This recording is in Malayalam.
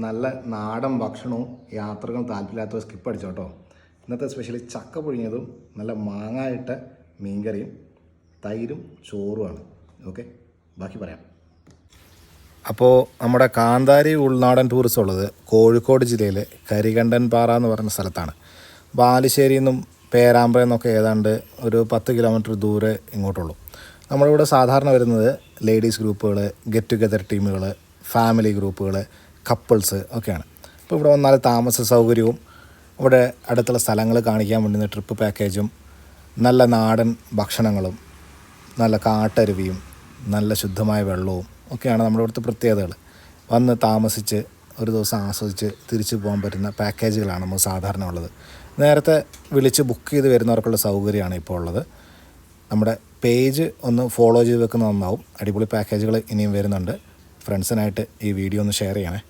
നല്ല നാടൻ ഭക്ഷണവും യാത്രകളും താല്പര്യമില്ലാത്തവർ സ്കിപ്പ് അടിച്ചോ കേട്ടോ. ഇന്നത്തെ സ്പെഷ്യലി ചക്ക പുഴുങ്ങിയതും നല്ല മാങ്ങായിട്ട മീൻകറിയും തൈരും ചോറുമാണ്. ഓക്കെ, ബാക്കി പറയാം. അപ്പോൾ നമ്മുടെ കാന്താരി ഉൾനാടൻ ടൂറിസം ഉള്ളത് കോഴിക്കോട് ജില്ലയിലെ കരികണ്ടൻപാറ എന്ന് പറയുന്ന സ്ഥലത്താണ്. ബാലുശ്ശേരിയിൽ നിന്നും പേരാമ്പ്രയിൽ നിന്നൊക്കെ ഏതാണ്ട് ഒരു 10 കിലോമീറ്റർ ദൂരെ ഇങ്ങോട്ടുള്ളൂ. നമ്മളിവിടെ സാധാരണ വരുന്നത് ലേഡീസ് ഗ്രൂപ്പുകൾ, ഗെറ്റ് ടുഗെദർ ടീമുകൾ, ഫാമിലി ഗ്രൂപ്പുകൾ, കപ്പിൾസ് ഒക്കെയാണ്. അപ്പോൾ ഇവിടെ വന്നാൽ താമസ സൗകര്യവും ഇവിടെ അടുത്തുള്ള സ്ഥലങ്ങൾ കാണിക്കാൻ വേണ്ടുന്ന ട്രിപ്പ് പാക്കേജും നല്ല നാടൻ ഭക്ഷണങ്ങളും നല്ല കാട്ടരുവിയും നല്ല ശുദ്ധമായ വെള്ളവും ഒക്കെയാണ് നമ്മുടെ ഇവിടുത്തെ പ്രത്യേകതകൾ. വന്ന് താമസിച്ച് ഒരു ദിവസം ആസ്വദിച്ച് തിരിച്ചു പോകാൻ പറ്റുന്ന പാക്കേജുകളാണ് നമ്മൾ സാധാരണ ഉള്ളത്. നേരത്തെ വിളിച്ച് ബുക്ക് ചെയ്ത് വരുന്നവർക്കുള്ള സൗകര്യമാണ് ഇപ്പോൾ ഉള്ളത്. നമ്മുടെ പേജ് ഒന്ന് ഫോളോ ചെയ്ത് വെക്കുന്നത് നന്നാവും. അടിപൊളി പാക്കേജുകൾ ഇനിയും വരുന്നുണ്ട്. ഫ്രണ്ട്സിനായിട്ട് ഈ വീഡിയോ ഒന്ന് ഷെയർ ചെയ്യണേ.